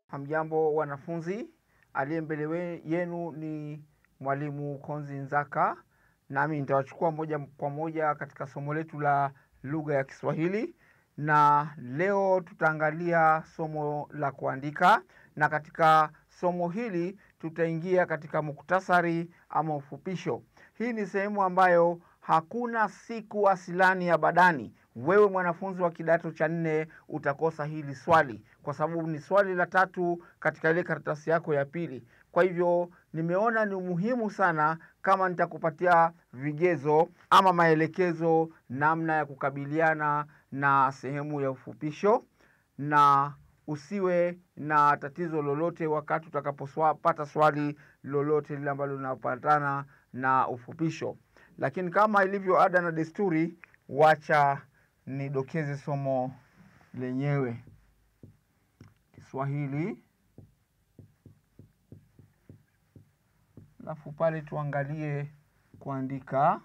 Hamjambo wanafunzi, aliye mbele yenu ni mwalimu Konzi Nzaka, nami nitawachukua moja kwa moja katika somo letu la lugha ya Kiswahili. Na leo tutaangalia somo la kuandika, na katika somo hili tutaingia katika muktasari ama ufupisho. Hii ni sehemu ambayo hakuna siku asilani ya badani. Wewe mwanafunzi wa kidato cha 4 utakosa hili swali, kwa sababu ni swali la 3 katika ile karatasi yako ya pili. Kwa hivyo nimeona ni muhimu sana kama nitakupatia vigezo ama maelekezo namna ya kukabiliana na sehemu ya ufupisho, na usiwe na tatizo lolote wakati utakapopata swali lolote lile ambalo linapatana na ufupisho. Lakini kama ilivyo ada na desturi, wacha nidokeze somo lenyewe. Kiswahili, alafu pale tuangalie kuandika.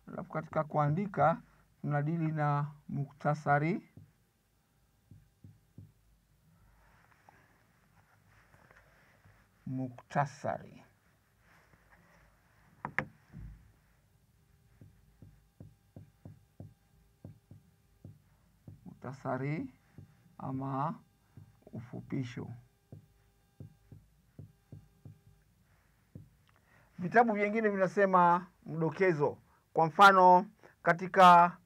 Alafu katika kuandika tunadili na muktasari. Muktasari ama ufupisho. Vitabu vingine vinasema mdokezo. Kwa mfano, katika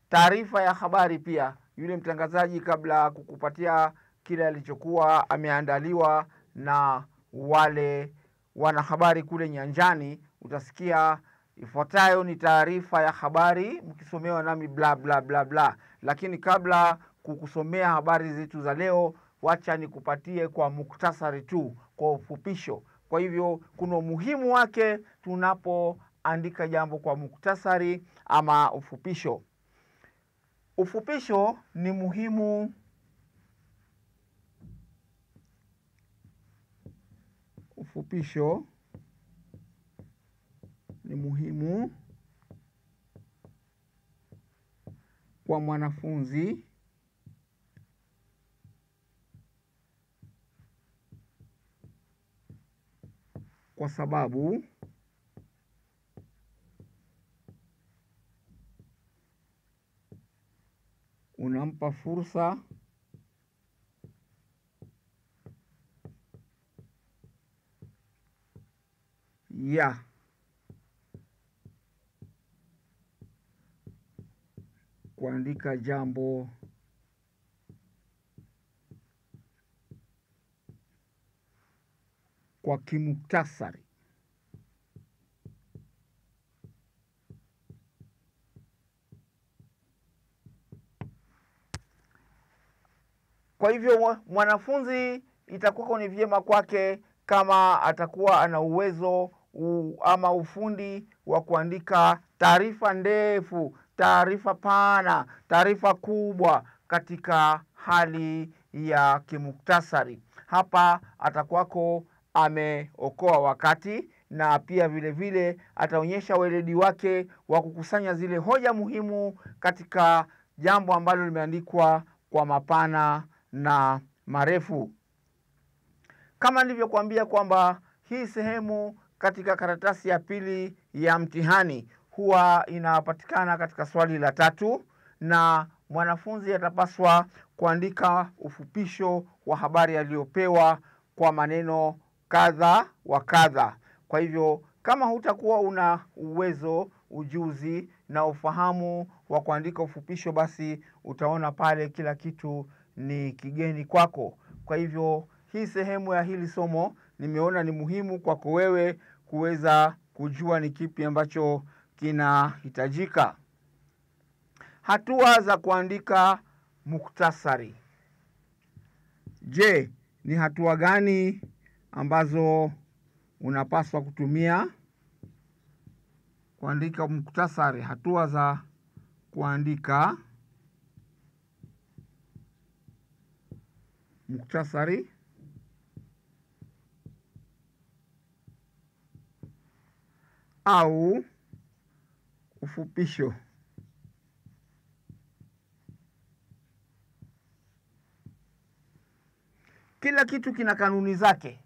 taarifa ya habari pia, yule mtangazaji kabla kukupatia kile alichokuwa ameandaliwa na wale wanahabari kule nyanjani, utasikia ifuatayo ni taarifa ya habari mkisomewa nami bla bla bla bla. Lakini kabla kukusomea habari zetu za leo, wacha nikupatie kwa muktasari tu, kwa ufupisho. Kwa hivyo kuna umuhimu wake tunapoandika jambo kwa muktasari ama ufupisho. Ufupisho ni muhimu. Ufupisho ni muhimu kwa mwanafunzi kwa sababu unampa fursa ya kuandika jambo kwa kimuktasari. Kwa hivyo mwanafunzi itakuwa ni vyema kwake kama atakuwa ana uwezo ama ufundi wa kuandika taarifa ndefu, taarifa pana, taarifa kubwa katika hali ya kimuktasari. Hapa atakuwako ameokoa wakati, na pia vile vile ataonyesha weledi wake wa kukusanya zile hoja muhimu katika jambo ambalo limeandikwa kwa mapana na marefu. Kama nilivyokuambia kwamba hii sehemu katika karatasi ya pili ya mtihani huwa inapatikana katika swali la 3, na mwanafunzi atapaswa kuandika ufupisho wa habari aliyopewa kwa maneno kadha wa kadha. Kwa hivyo kama hutakuwa una uwezo, ujuzi na ufahamu wa kuandika ufupisho, basi utaona pale kila kitu ni kigeni kwako. Kwa hivyo hii sehemu ya hili somo nimeona ni muhimu kwako wewe kuweza kujua ni kipi ambacho kinahitajika. Hatua za kuandika muktasari. Je, ni hatua gani ambazo unapaswa kutumia kuandika muktasari? Hatua za kuandika muktasari. Au ufupisho. Kila kitu kina kanuni zake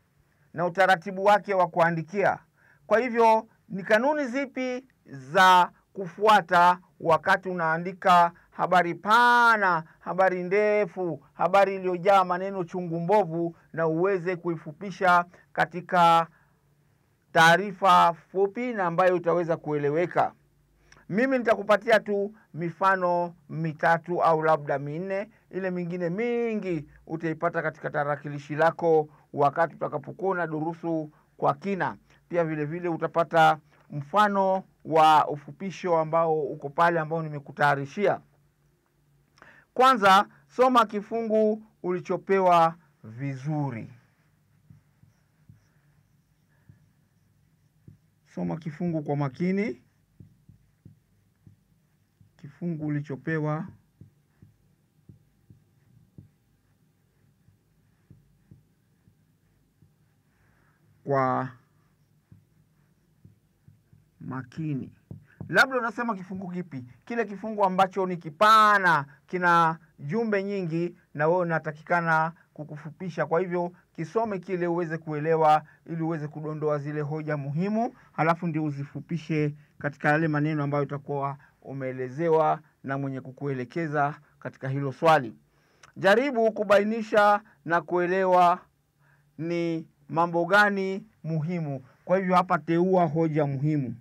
na utaratibu wake wa kuandikia. Kwa hivyo ni kanuni zipi za kufuata wakati unaandika habari pana, habari ndefu, habari iliyojaa maneno chungu mbovu, na uweze kuifupisha katika taarifa fupi na ambayo utaweza kueleweka. Mimi nitakupatia tu mifano mitatu au labda minne. Ile mingine mingi utaipata katika tarakilishi lako wakati utakapokuwa na durusu kwa kina. Pia vile vile utapata mfano wa ufupisho ambao uko pale ambao nimekutayarishia. Kwanza, soma kifungu ulichopewa vizuri. Soma kifungu kwa makini. Kifungu ulichopewa kwa makini. Labda unasema kifungu kipi? Kile kifungu ambacho ni kipana, kina jumbe nyingi, na wewe unatakikana kukufupisha. Kwa hivyo kisome kile uweze kuelewa, ili uweze kudondoa zile hoja muhimu, halafu ndio uzifupishe katika yale maneno ambayo utakuwa umeelezewa na mwenye kukuelekeza katika hilo swali. Jaribu kubainisha na kuelewa ni mambo gani muhimu. Kwa hivyo hapa teua hoja muhimu.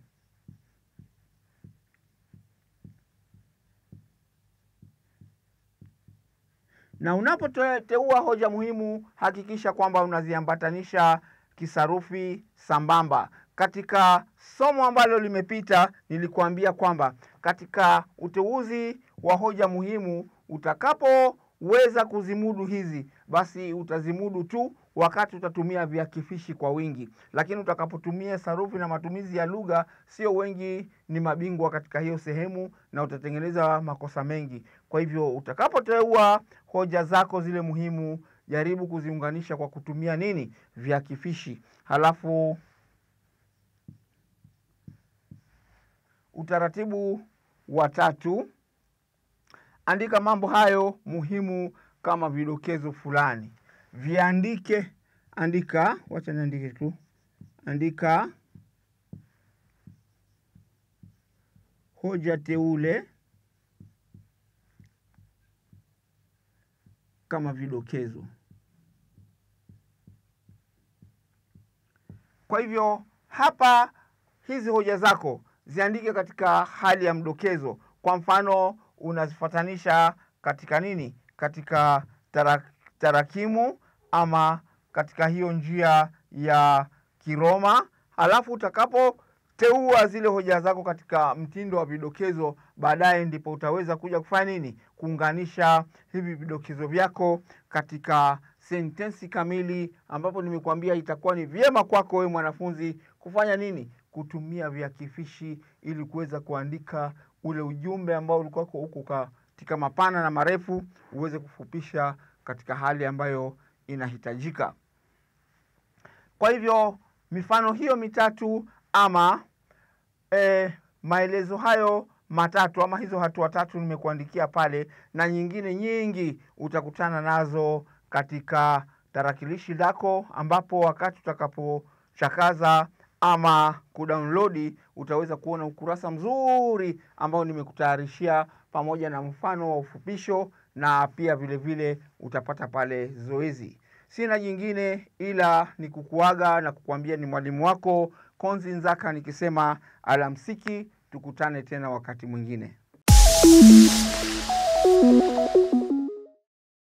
Na unapoteua hoja muhimu, hakikisha kwamba unaziambatanisha kisarufi sambamba. Katika somo ambalo limepita nilikuambia kwamba katika uteuzi wa hoja muhimu, utakapoweza kuzimudu hizi, basi utazimudu tu wakati utatumia viakifishi kwa wingi. Lakini utakapotumia sarufi na matumizi ya lugha, sio wengi ni mabingwa katika hiyo sehemu, na utatengeneza makosa mengi. Kwa hivyo utakapoteua hoja zako zile muhimu, jaribu kuziunganisha kwa kutumia nini? Viakifishi. Halafu utaratibu wa 3, andika mambo hayo muhimu kama vidokezo fulani. Viandike, andika, wacha niandike tu. Andika hoja teule kama vidokezo. Kwa hivyo hapa hizi hoja zako ziandike katika hali ya mdokezo. Kwa mfano unazifuatanisha katika nini? Katika tarakimu ama katika hiyo njia ya Kiroma. Halafu utakapoteua zile hoja zako katika mtindo wa vidokezo, baadaye ndipo utaweza kuja kufanya nini? Kuunganisha hivi vidokezo vyako katika sentensi kamili, ambapo nimekuambia itakuwa ni vyema kwako wewe mwanafunzi kufanya nini? Kutumia viakifishi ili kuweza kuandika ule ujumbe ambao ulikuwa huko katika mapana na marefu, uweze kufupisha katika hali ambayo inahitajika. Kwa hivyo mifano hiyo mitatu ama maelezo hayo matatu ama hizo hatua 3 nimekuandikia pale, na nyingine nyingi utakutana nazo katika tarakilishi lako, ambapo wakati utakapochakaza ama kudownload utaweza kuona ukurasa mzuri ambao nimekutayarishia pamoja na mfano wa ufupisho, na pia vile vile utapata pale zoezi. Sina jingine ila ni kukuaga na kukuambia ni mwalimu wako Konzi Nzaka, nikisema alamsiki, tukutane tena wakati mwingine.